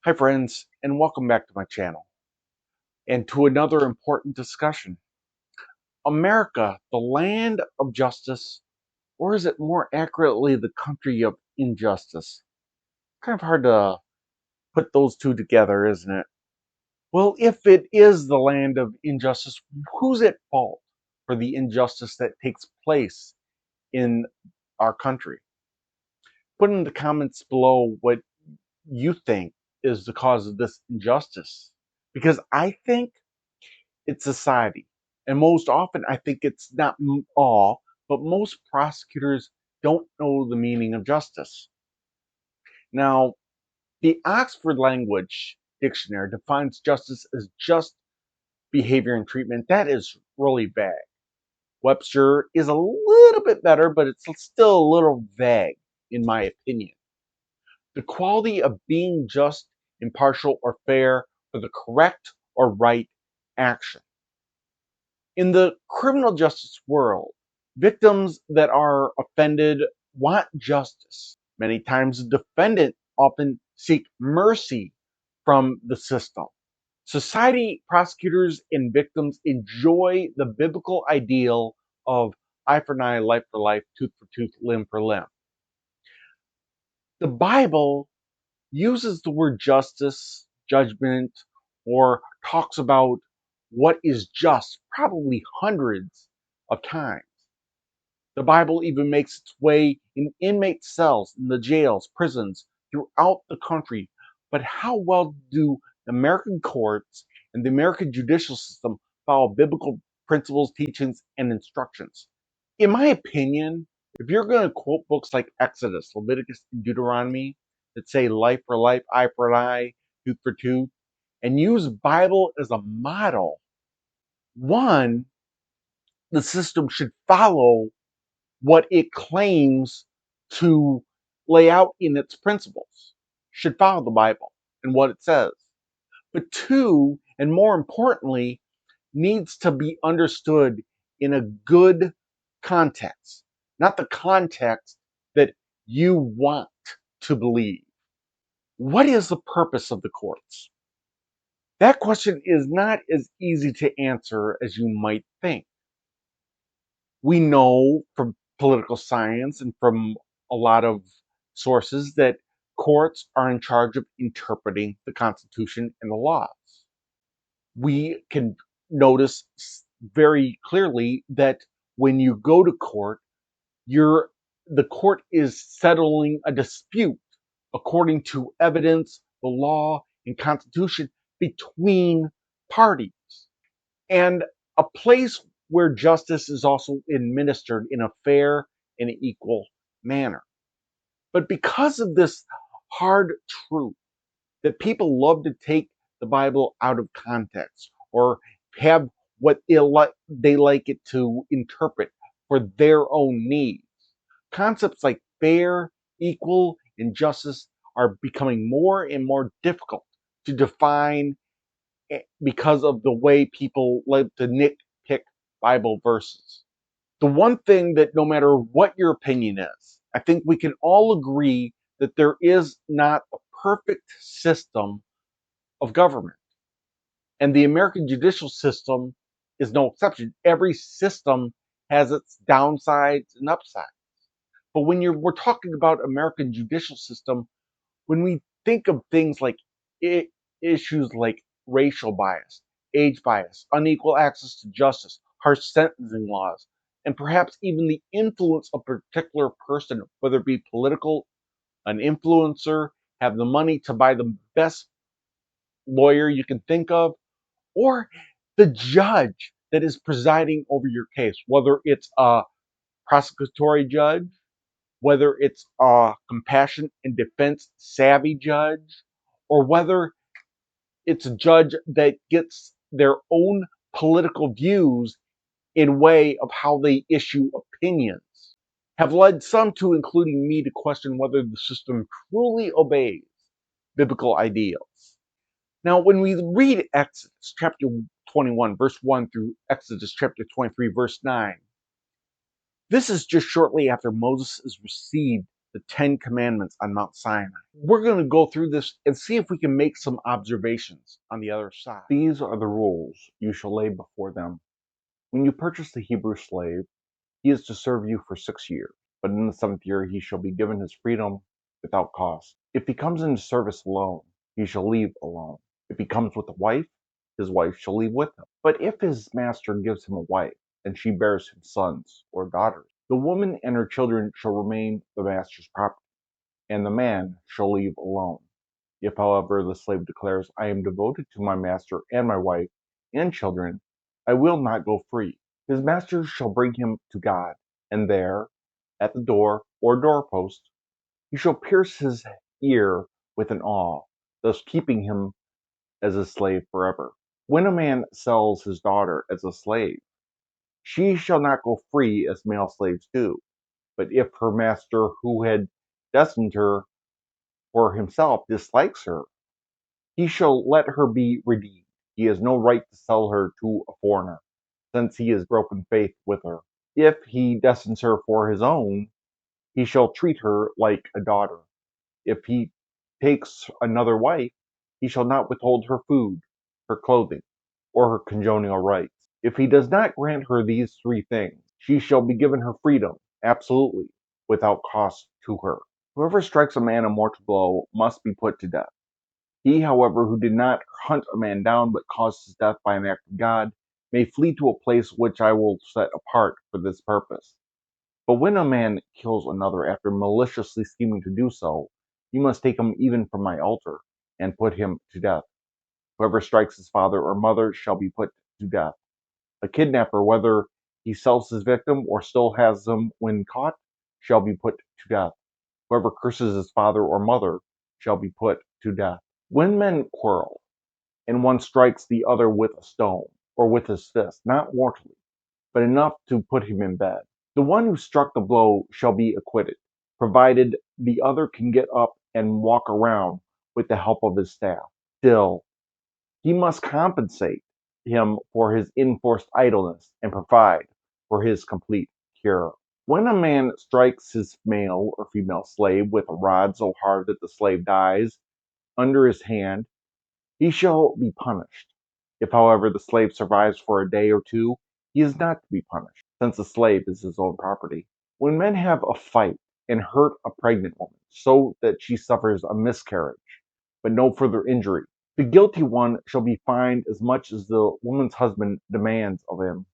Hi friends, and welcome back to my channel, and to another important discussion. America, the land of justice, or is it more accurately the country of injustice? Kind of hard to put those two together, isn't it? Well, if it is the land of injustice, who's at fault for the injustice that takes place in our country? Put in the comments below what you think is the cause of this injustice, because I think it's society. And most often, I think it's not all, but most prosecutors don't know the meaning of justice. Now, the Oxford Language Dictionary defines justice as just behavior and treatment. That is really vague. Webster is a little bit better, but it's still a little vague, in my opinion. The quality of being just, impartial, or fair for the correct or right action. In the criminal justice world, victims that are offended want justice. Many times, the defendant often seek mercy from the system. Society, prosecutors, and victims enjoy the biblical ideal of eye for an eye, life for life, tooth for tooth, limb for limb. The Bible uses the word justice, judgment, or talks about what is just probably hundreds of times. The Bible even makes its way in inmate cells in the jails, prisons throughout the country. But how well do the American courts and the American judicial system follow biblical principles, teachings, and instructions? In my opinion, if you're going to quote books like Exodus, Leviticus, and Deuteronomy that say life for life, eye for an eye, tooth for tooth, and use Bible as a model, one, the system should follow what it claims to lay out in its principles, should follow the Bible and what it says. But two, and more importantly, needs to be understood in a good context, not the context that you want to believe. What is the purpose of the courts? That question is not as easy to answer as you might think. We know from political science and from a lot of sources that courts are in charge of interpreting the Constitution and the laws. We can notice very clearly that when you go to court, the court is settling a dispute according to evidence, the law, and Constitution between parties. And a place where justice is also administered in a fair and equal manner. But because of this hard truth that people love to take the Bible out of context or have what they like it to interpret for their own needs, concepts like fair, equal, and justice are becoming more and more difficult to define because of the way people like to nitpick Bible verses. The one thing that no matter what your opinion is, I think we can all agree that there is not a perfect system of government. And the American judicial system is no exception. Every system has its downsides and upsides. But when we're talking about American judicial system, when we think of things like issues like racial bias, age bias, unequal access to justice, harsh sentencing laws, and perhaps even the influence of a particular person, whether it be political, an influencer, have the money to buy the best lawyer you can think of, or the judge that is presiding over your case, whether it's a prosecutory judge, whether it's a compassion and defense savvy judge, or whether it's a judge that gets their own political views in way of how they issue opinions, have led some to, including me, to question whether the system truly obeys biblical ideals. Now, when we read Exodus chapter 21, verse 1 through Exodus chapter 23, verse 9, this is just shortly after Moses is received the 10 Commandments on Mount Sinai. We're going to go through this and see if we can make some observations on the other side. These are the rules you shall lay before them. When you purchase a Hebrew slave, he is to serve you for 6 years, but in the 7th year he shall be given his freedom without cost. If he comes into service alone, he shall leave alone. If he comes with a wife, his wife shall leave with him. But if his master gives him a wife, and she bears him sons or daughters, the woman and her children shall remain the master's property, and the man shall leave alone. If, however, the slave declares, I am devoted to my master and my wife and children, I will not go free. His master shall bring him to God, and there, at the door or doorpost, he shall pierce his ear with an awl, thus keeping him as a slave forever. When a man sells his daughter as a slave, she shall not go free as male slaves do. But if her master who had destined her for himself dislikes her, he shall let her be redeemed. He has no right to sell her to a foreigner, since he has broken faith with her. If he destines her for his own, he shall treat her like a daughter. If he takes another wife, he shall not withhold her food, her clothing, or her congenial rights. If he does not grant her these 3 things, she shall be given her freedom, absolutely, without cost to her. Whoever strikes a man a mortal blow must be put to death. He, however, who did not hunt a man down, but caused his death by an act of God, may flee to a place which I will set apart for this purpose. But when a man kills another after maliciously scheming to do so, you must take him even from my altar, and put him to death. Whoever strikes his father or mother shall be put to death. A kidnapper, whether he sells his victim or still has them when caught, shall be put to death. Whoever curses his father or mother shall be put to death. When men quarrel, and one strikes the other with a stone, or with his fist, not mortally, but enough to put him in bed, the one who struck the blow shall be acquitted, provided the other can get up and walk around with the help of his staff. Still, he must compensate him for his enforced idleness and provide for his complete cure. When a man strikes his male or female slave with a rod so hard that the slave dies under his hand, he shall be punished. If, however, the slave survives for a day or 2, he is not to be punished, since the slave is his own property. When men have a fight and hurt a pregnant woman, so that she suffers a miscarriage, but no further injury, the guilty one shall be fined as much as the woman's husband demands of him,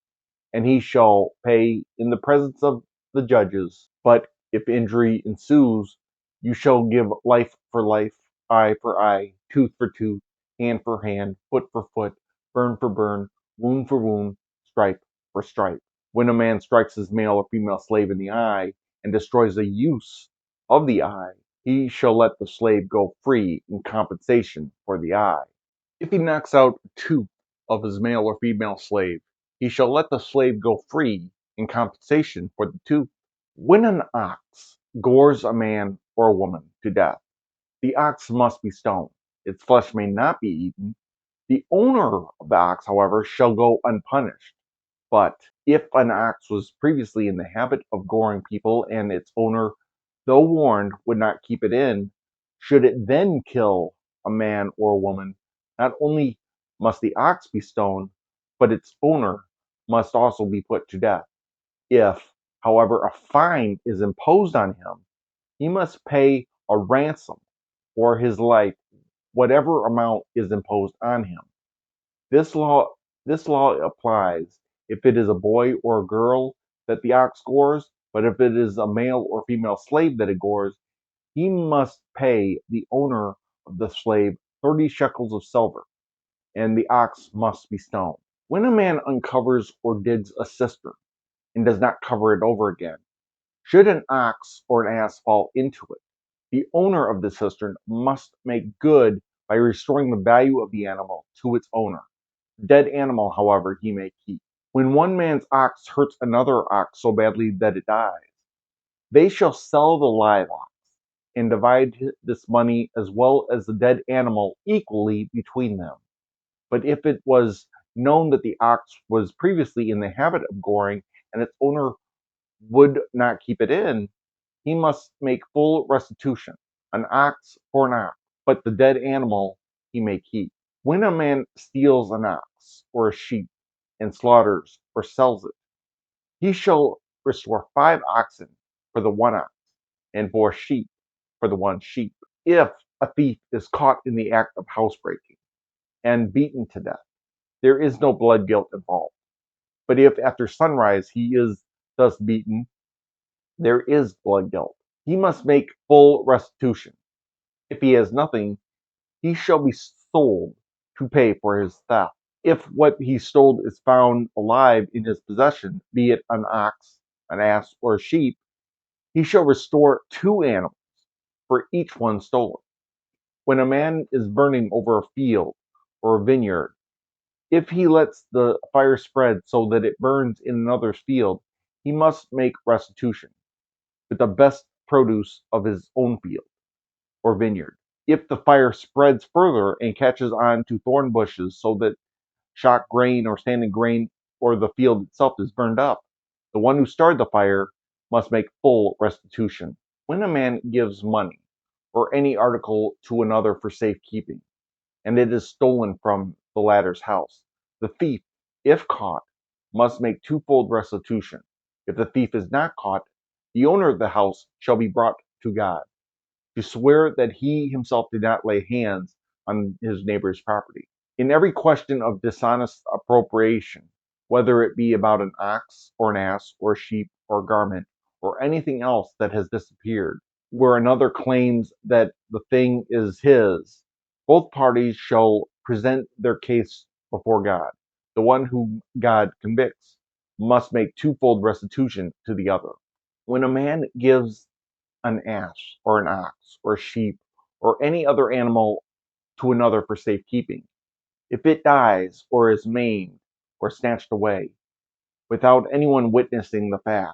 and he shall pay in the presence of the judges. But if injury ensues, you shall give life for life, eye for eye, tooth for tooth, hand for hand, foot for foot, burn for burn, wound for wound, stripe for stripe. When a man strikes his male or female slave in the eye and destroys the use of the eye, he shall let the slave go free in compensation for the eye. If he knocks out a tooth of his male or female slave, he shall let the slave go free in compensation for the tooth. When an ox gores a man or a woman to death, the ox must be stoned. Its flesh may not be eaten. The owner of the ox, however, shall go unpunished. But if an ox was previously in the habit of goring people, and its owner, though warned, would not keep it in, should it then kill a man or a woman, not only must the ox be stoned, but its owner must also be put to death. If, however, a fine is imposed on him, he must pay a ransom for his life, whatever amount is imposed on him. This law this law applies if it is a boy or a girl that the ox gores, but if it is a male or female slave that it gores, he must pay the owner of the slave 30 shekels of silver, and the ox must be stoned. When a man uncovers or digs a cistern and does not cover it over again, should an ox or an ass fall into it, the owner of the cistern must make good by restoring the value of the animal to its owner. Dead animal, however, he may keep. When one man's ox hurts another ox so badly that it dies, they shall sell the live ox and divide this money as well as the dead animal equally between them. But if it was known that the ox was previously in the habit of goring and its owner would not keep it in, he must make full restitution, an ox for an ox, but the dead animal he may keep. When a man steals an ox or a sheep and slaughters or sells it, he shall restore 5 oxen for the one ox, and 4 sheep for the one sheep. If a thief is caught in the act of housebreaking and beaten to death, there is no blood guilt involved. But if after sunrise he is thus beaten, there is blood guilt. He must make full restitution. If he has nothing, he shall be sold to pay for his theft. If what he stole is found alive in his possession, be it an ox, an ass, or a sheep, he shall restore 2 animals for each one stolen. When a man is burning over a field or a vineyard, if he lets the fire spread so that it burns in another's field, he must make restitution with the best produce of his own field or vineyard. If the fire spreads further and catches on to thorn bushes so that shock grain or standing grain or the field itself is burned up, the one who started the fire must make full restitution. When a man gives money or any article to another for safekeeping, and it is stolen from the latter's house, the thief, if caught, must make twofold restitution. If the thief is not caught, the owner of the house shall be brought to God, to swear that he himself did not lay hands on his neighbor's property. In every question of dishonest appropriation, whether it be about an ox or an ass or a sheep or a garment or anything else that has disappeared, where another claims that the thing is his, both parties shall present their case before God. The one whom God convicts must make twofold restitution to the other. When a man gives an ass or an ox or a sheep or any other animal to another for safekeeping, if it dies or is maimed or snatched away without anyone witnessing the fact,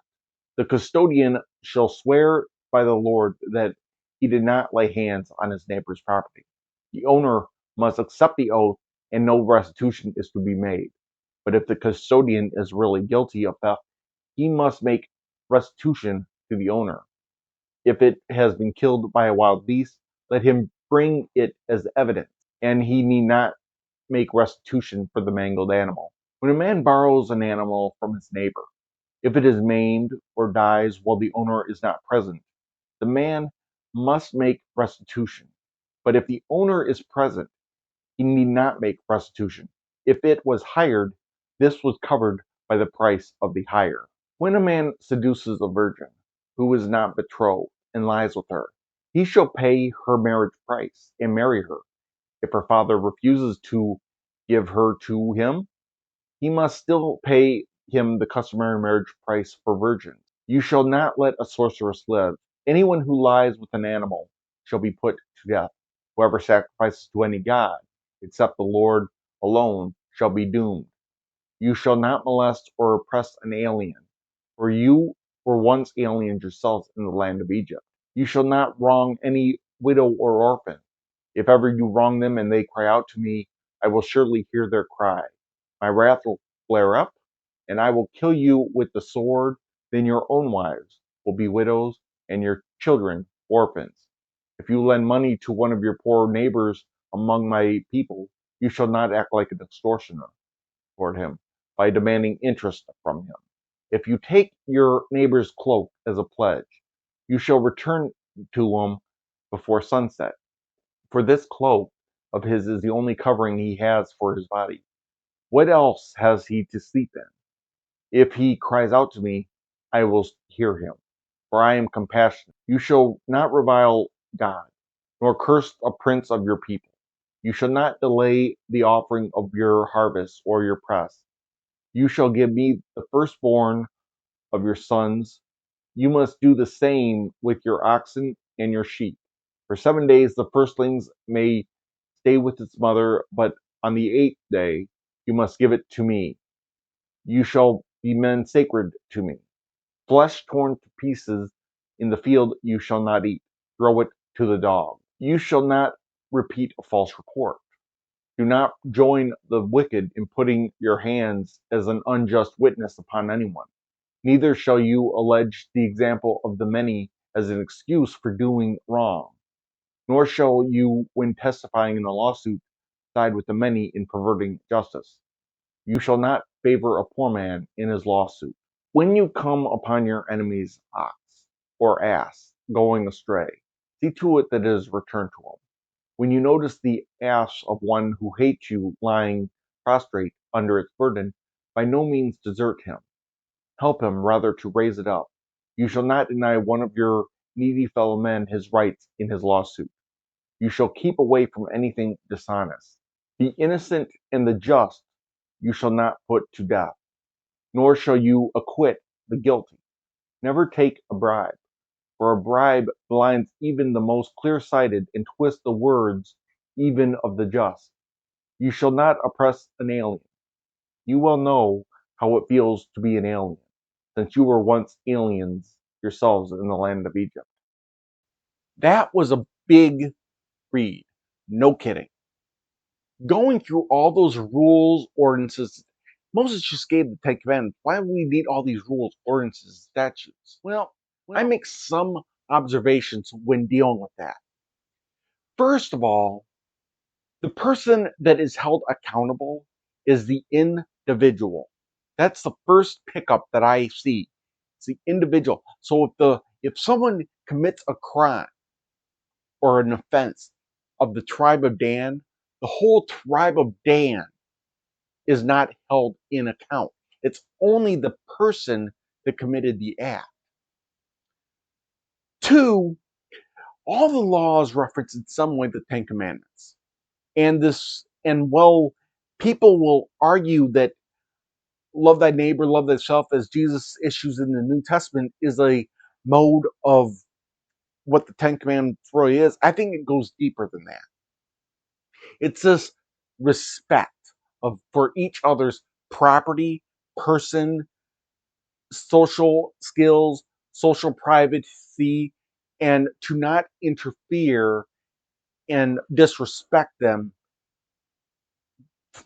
the custodian shall swear by the Lord that he did not lay hands on his neighbor's property. The owner must accept the oath and no restitution is to be made. But if the custodian is really guilty of theft, he must make restitution to the owner. If it has been killed by a wild beast, let him bring it as evidence, and he need not make restitution for the mangled animal. When a man borrows an animal from his neighbor, if it is maimed or dies while the owner is not present, the man must make restitution. But if the owner is present, he need not make restitution. If it was hired, this was covered by the price of the hire. When a man seduces a virgin who is not betrothed and lies with her, he shall pay her marriage price and marry her. If her father refuses to give her to him, he must still pay him the customary marriage price for virgins. You shall not let a sorceress live. Anyone who lies with an animal shall be put to death. Whoever sacrifices to any god, except the Lord alone, shall be doomed. You shall not molest or oppress an alien, for you were once aliens yourselves in the land of Egypt. You shall not wrong any widow or orphan. If ever you wrong them and they cry out to me, I will surely hear their cry. My wrath will flare up, and I will kill you with the sword. Then your own wives will be widows, and your children orphans. If you lend money to one of your poor neighbors among my people, you shall not act like an extortioner toward him by demanding interest from him. If you take your neighbor's cloak as a pledge, you shall return to him before sunset. For this cloak of his is the only covering he has for his body. What else has he to sleep in? If he cries out to me, I will hear him, for I am compassionate. You shall not revile God, nor curse a prince of your people. You shall not delay the offering of your harvest or your press. You shall give me the firstborn of your sons. You must do the same with your oxen and your sheep. For 7 days the firstlings may stay with its mother, but on the 8th day you must give it to me. You shall be men sacred to me. Flesh torn to pieces in the field you shall not eat. Throw it to the dog. You shall not repeat a false report. Do not join the wicked in putting your hands as an unjust witness upon anyone. Neither shall you allege the example of the many as an excuse for doing wrong, nor shall you, when testifying in a lawsuit, side with the many in perverting justice. You shall not favor a poor man in his lawsuit. When you come upon your enemy's ox or ass going astray, see to it that it is returned to him. When you notice the ass of one who hates you lying prostrate under its burden, by no means desert him. Help him rather to raise it up. You shall not deny one of your needy fellow men his rights in his lawsuit. You shall keep away from anything dishonest. The innocent and the just you shall not put to death, nor shall you acquit the guilty. Never take a bribe, for a bribe blinds even the most clear-sighted and twists the words even of the just. You shall not oppress an alien. You well know how it feels to be an alien, since you were once aliens yourselves in the land of Egypt. That was a big read. No kidding. Going through all those rules, ordinances, Moses just gave the Ten Commandments. Why do we need all these rules, ordinances, statutes? Well, I make some observations when dealing with that. First of all, the person that is held accountable is the individual. That's the first pickup that I see. It's the individual. So if someone commits a crime or an offense of the tribe of Dan, the whole tribe of Dan is not held in account. It's only the person that committed the act. Two, all the laws reference in some way the Ten Commandments. And people will argue that love thy neighbor, love thyself, as Jesus issues in the New Testament, is a mode of what the Ten Commandments really is. I think it goes deeper than that. It's this respect for each other's property, person, social skills, social privacy, and to not interfere and disrespect them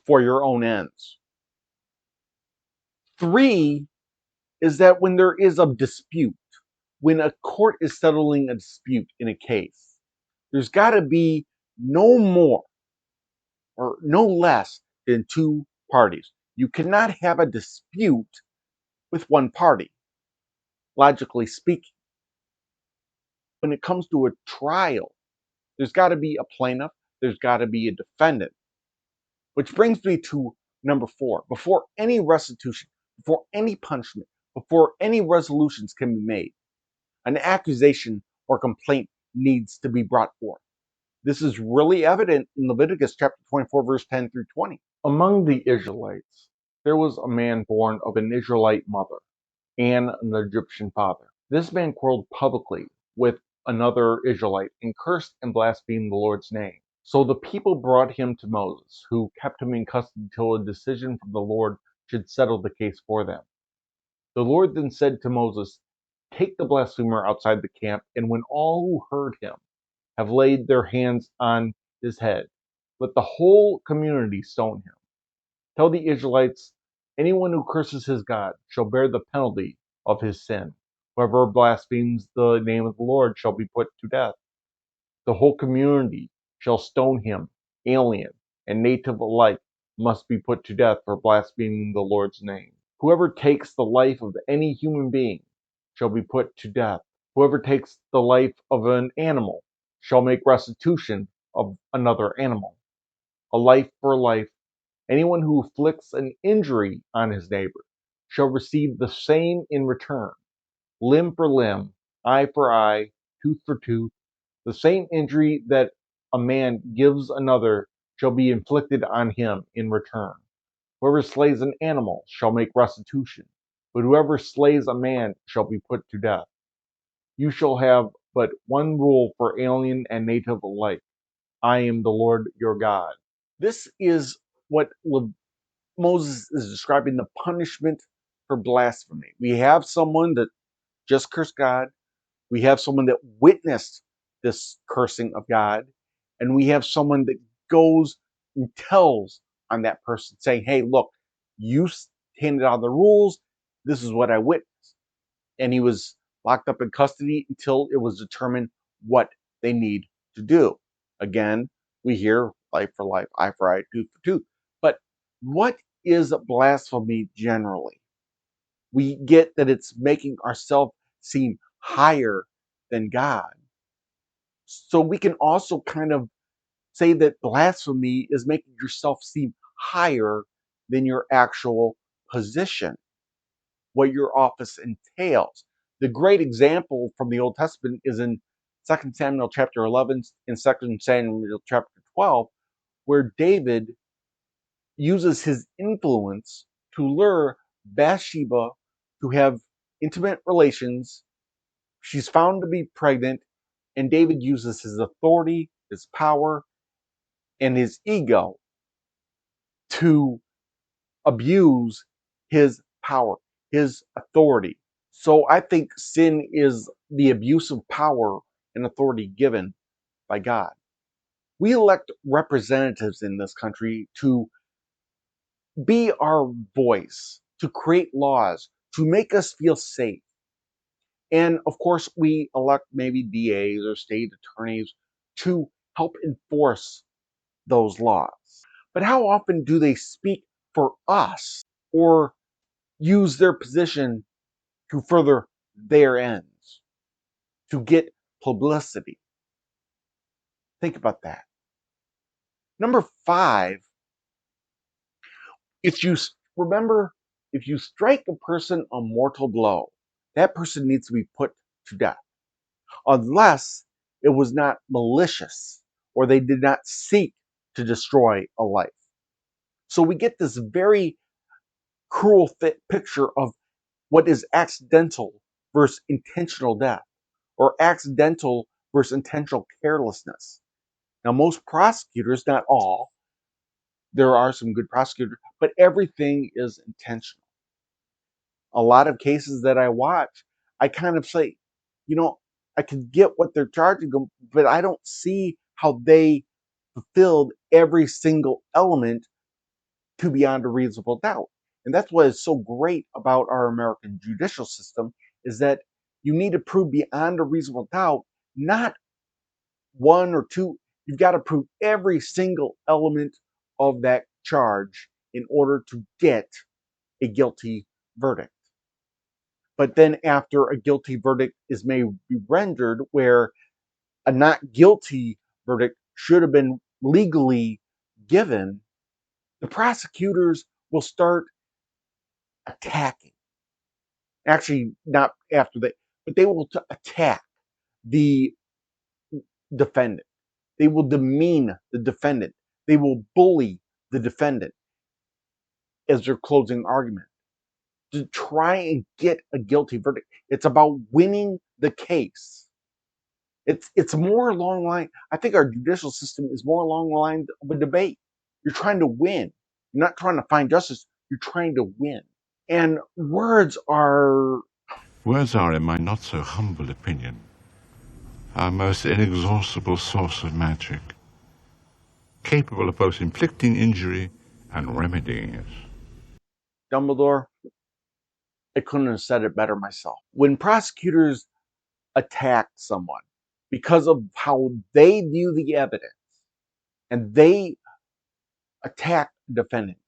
for your own ends. Three is that when there is a dispute, when a court is settling a dispute in a case, there's got to be no more or no less than two parties. You cannot have a dispute with one party, logically speaking. When it comes to a trial, there's got to be a plaintiff, there's got to be a defendant. Which brings me to number 4. Before any restitution, before any punishment, before any resolutions can be made, an accusation or complaint needs to be brought forth. This is really evident in Leviticus chapter 24, verse 10 through 20. Among the Israelites, there was a man born of an Israelite mother and an Egyptian father. This man quarreled publicly with another Israelite and cursed and blasphemed the Lord's name. So the people brought him to Moses, who kept him in custody till a decision from the Lord should settle the case for them. The Lord then said to Moses, "Take the blasphemer outside the camp, and when all who heard him have laid their hands on his head, let the whole community stone him. Tell the Israelites, anyone who curses his God shall bear the penalty of his sin. Whoever blasphemes the name of the Lord shall be put to death. The whole community shall stone him, alien and native alike must be put to death for blaspheming the Lord's name. Whoever takes the life of any human being shall be put to death. Whoever takes the life of an animal shall make restitution of another animal. A life for a life. Anyone who inflicts an injury on his neighbor shall receive the same in return. Limb for limb, eye for eye, tooth for tooth. The same injury that a man gives another shall be inflicted on him in return. Whoever slays an animal shall make restitution, but whoever slays a man shall be put to death. You shall have but one rule for alien and native alike. I am the Lord your God." This is what Moses is describing, the punishment for blasphemy. We have someone that just cursed God. We have someone that witnessed this cursing of God. And we have someone that goes and tells on that person, saying, "Hey, look, you handed out the rules. This is what I witnessed." And he was locked up in custody until it was determined what they need to do. Again, we hear life for life, eye for eye, tooth for tooth. But what is blasphemy generally? We get that it's making ourselves seem higher than God. So we can also kind of say that blasphemy is making yourself seem higher than your actual position, what your office entails. The great example from the Old Testament is in 2 Samuel chapter 11 and 2 Samuel chapter 12, where David uses his influence to lure Bathsheba to have intimate relations. She's found to be pregnant, and David uses his authority, his power, and his ego to abuse his power, his authority. So I think sin is the abuse of power and authority given by God. We elect representatives in this country to be our voice, to create laws, to make us feel safe. And of course, we elect maybe DAs or state attorneys to help enforce those laws. But how often do they speak for us or use their position to further their ends, to get publicity? Think about that. Number 5, if you remember, if you strike a person a mortal blow, that person needs to be put to death, unless it was not malicious or they did not seek to destroy a life. So we get this very cruel picture of what is accidental versus intentional death, or accidental versus intentional carelessness. Now, most prosecutors, not all, there are some good prosecutors, but everything is intentional. A lot of cases that I watch, I kind of say, you know, I can get what they're charging them, but I don't see how they fulfilled every single element to beyond a reasonable doubt. And that's what is so great about our American judicial system, is that you need to prove beyond a reasonable doubt, not one or two. You've got to prove every single element of that charge in order to get a guilty verdict. But then after a guilty verdict is may be rendered, where a not guilty verdict should have been legally given, the prosecutors will start attacking. Actually, not after that, but they will attack the defendant. They will demean the defendant. They will bully the defendant as their closing argument to try and get a guilty verdict. It's about winning the case. It's more along the line. I think our judicial system is more along the line of a debate. You're trying to win. You're not trying to find justice. You're trying to win. And Words are, in my not so humble opinion, our most inexhaustible source of magic, capable of both inflicting injury and remedying it. Dumbledore, I couldn't have said it better myself. When prosecutors attack someone because of how they view the evidence and they attack the defendant,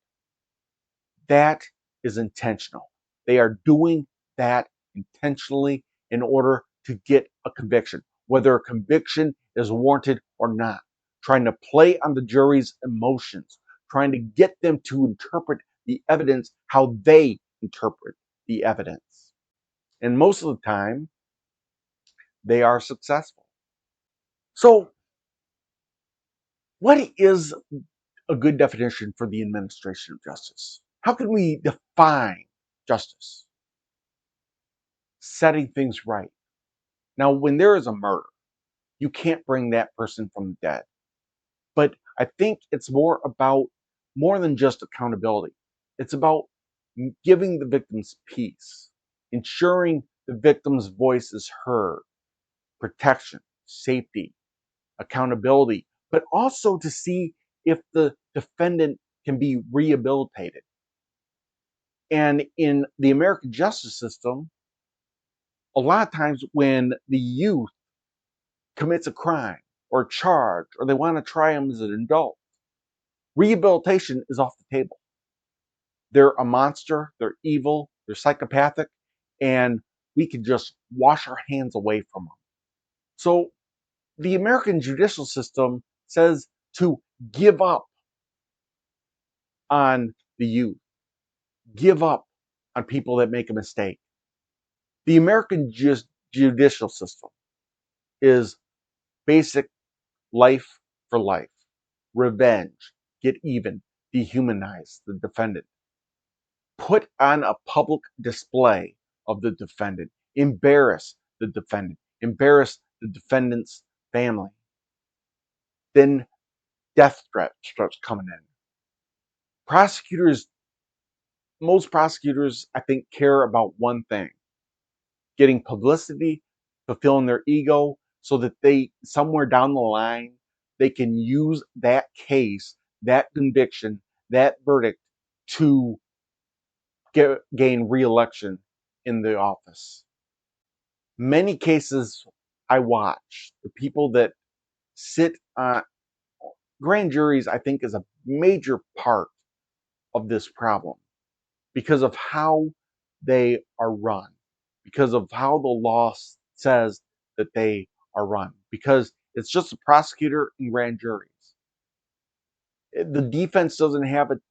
that is intentional. They are doing that intentionally in order to get a conviction, whether a conviction is warranted or not, trying to play on the jury's emotions, trying to get them to interpret the evidence how they interpret the evidence. And most of the time, they are successful. So, what is a good definition for the administration of justice? How can we define justice? Setting things right. Now, when there is a murder, you can't bring that person from the dead. But I think it's more than just accountability. It's about giving the victims peace, ensuring the victim's voice is heard, protection, safety, accountability, but also to see if the defendant can be rehabilitated. And in the American justice system, A lot of times when the youth commits a crime or charge, or they want to try them as an adult, rehabilitation is off the table. They're a monster, they're evil, they're psychopathic, and we can just wash our hands away from them. So the American judicial system says to give up on the youth, give up on people that make a mistake. The American judicial system is basic life for life, revenge, get even, dehumanize the defendant, put on a public display of the defendant, embarrass embarrass the defendant's family. Then death threat starts coming in. Prosecutors, most prosecutors, I think, care about one thing: getting publicity, fulfilling their ego, so that they, somewhere down the line, they can use that case, that conviction, that verdict to gain re-election in the office. Many cases I watch, the people that sit on grand juries, I think, is a major part of this problem because of how they are run, because of how the law says that they are run, because it's just a prosecutor and grand juries. The defense doesn't have an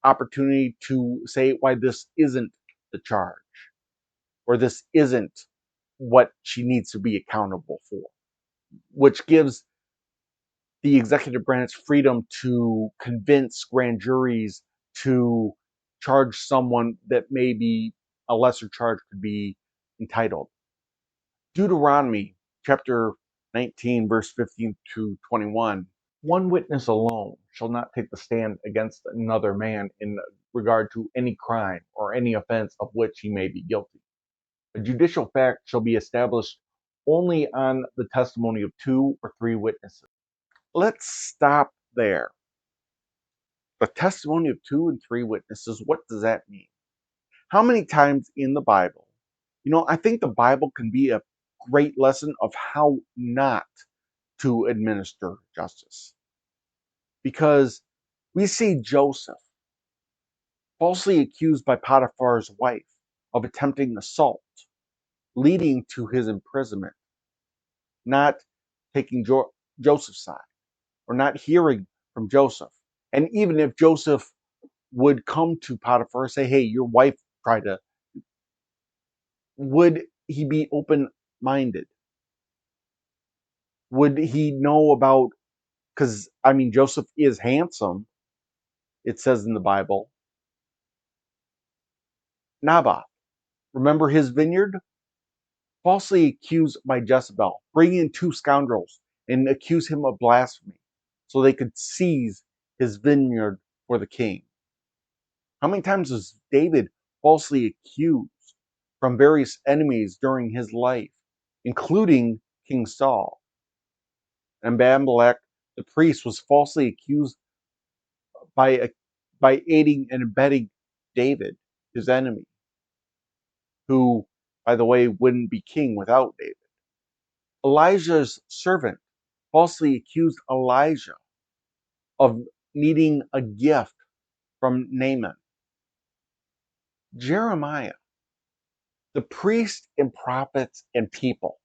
opportunity to say why this isn't the charge, or this isn't what she needs to be accountable for, which gives the executive branch freedom to convince grand juries to charge someone that maybe a lesser charge could be entitled. Deuteronomy chapter 19, verse 15 to 21. One witness alone shall not take the stand against another man in regard to any crime or any offense of which he may be guilty. A judicial fact shall be established only on the testimony of 2 or 3 witnesses. Let's stop there. The testimony of 2 and 3 witnesses, what does that mean? How many times in the Bible, I think the Bible can be a great lesson of how not to administer justice. Because we see Joseph falsely accused by Potiphar's wife of attempting assault, leading to his imprisonment, not taking Joseph's side, or not hearing from Joseph. And even if Joseph would come to Potiphar and say, hey, your wife tried to, would he be open-minded? Would he know about, because, Joseph is handsome, it says in the Bible. Naboth, remember his vineyard? Falsely accused by Jezebel, bring in 2 scoundrels and accuse him of blasphemy so they could seize his vineyard for the king. How many times was David falsely accused from various enemies during his life, including King Saul? And Abimelech, the priest, was falsely accused by aiding and abetting David, his enemy, who, by the way, wouldn't be king without David. Elijah's servant falsely accused Elijah of needing a gift from Naaman. Jeremiah, the priest and prophets and people,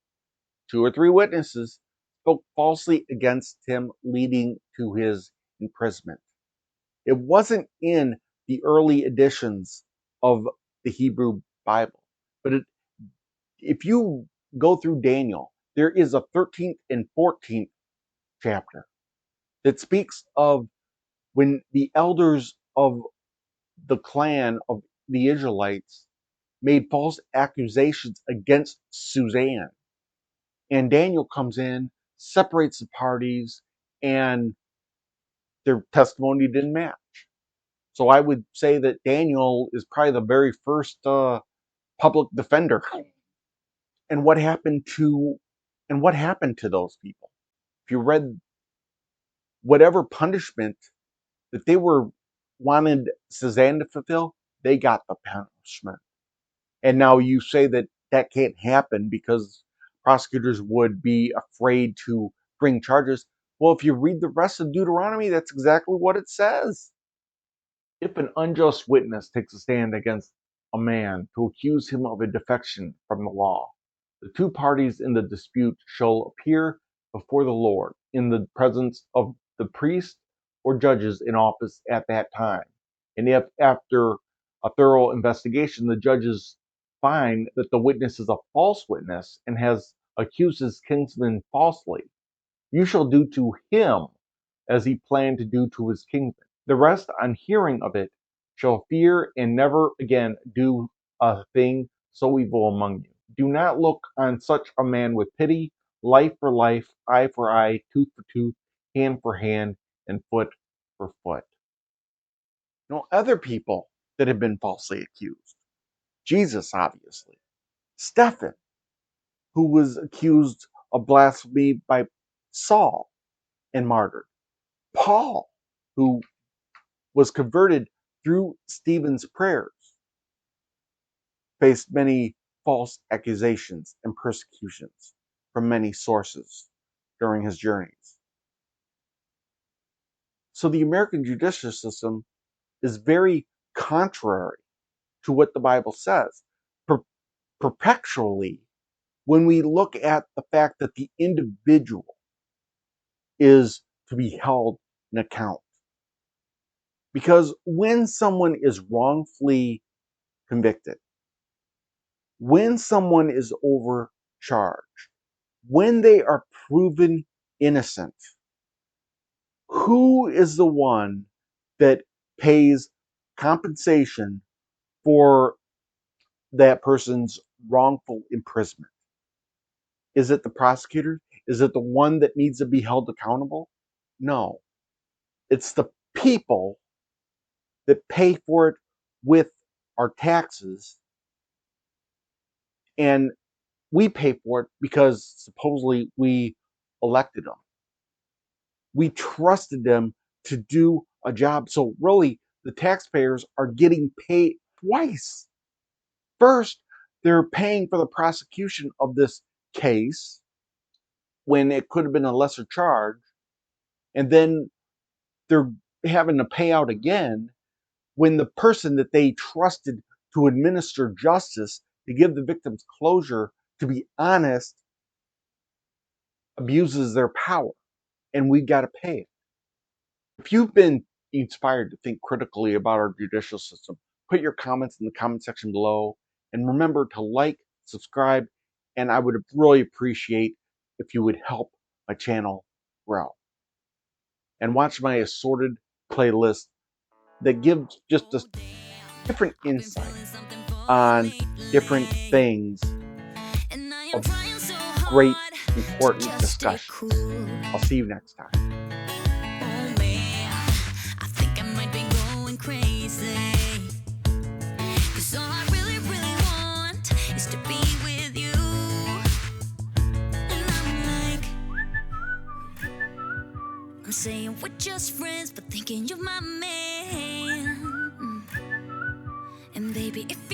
2 or 3 witnesses, spoke falsely against him, leading to his imprisonment. It wasn't in the early editions of the Hebrew Bible, but if you go through Daniel, there is a 13th and 14th chapter that speaks of when the elders of the clan of the Israelites made false accusations against Suzanne. And Daniel comes in, separates the parties, and their testimony didn't match. So I would say that Daniel is probably the very first public defender. And what happened to those people? If you read whatever punishment that they were wanted Suzanne to fulfill, they got the punishment. And now you say that that can't happen because prosecutors would be afraid to bring charges. Well, if you read the rest of Deuteronomy, that's exactly what it says. If an unjust witness takes a stand against a man to accuse him of a defection from the law, the two parties in the dispute shall appear before the Lord in the presence of the priest or judges in office at that time. And if after a thorough investigation the judges find that the witness is a false witness and has accused his kinsman falsely, you shall do to him as he planned to do to his kinsman. The rest, on hearing of it, shall fear and never again do a thing so evil among you. Do not look on such a man with pity, life for life, eye for eye, tooth for tooth, hand for hand, and foot for foot. Other people that have been falsely accused. Jesus, obviously. Stephen, who was accused of blasphemy by Saul and martyred. Paul, who was converted through Stephen's prayers, faced many false accusations and persecutions from many sources during his journeys. So the American judicial system is very contrary to what the Bible says. Perpetually, when we look at the fact that the individual is to be held in account. Because when someone is wrongfully convicted, when someone is overcharged, when they are proven innocent, who is the one that pays compensation for that person's wrongful imprisonment? Is it the prosecutor? Is it the one that needs to be held accountable? No. It's the people that pay for it with our taxes, and we pay for it because supposedly we elected them. We trusted them to do a job. So really, the taxpayers are getting paid twice. First, they're paying for the prosecution of this case when it could have been a lesser charge. And then they're having to pay out again when the person that they trusted to administer justice, to give the victims closure, to be honest, abuses their power. And we got to pay it. If you've been inspired to think critically about our judicial system, put your comments in the comment section below. And remember to like, subscribe, and I would really appreciate if you would help my channel grow. And watch my assorted playlist that gives just a different insight on different things of great, important discussions. I'll see you next time. I'm saying we're just friends, but thinking you're my man. And baby, if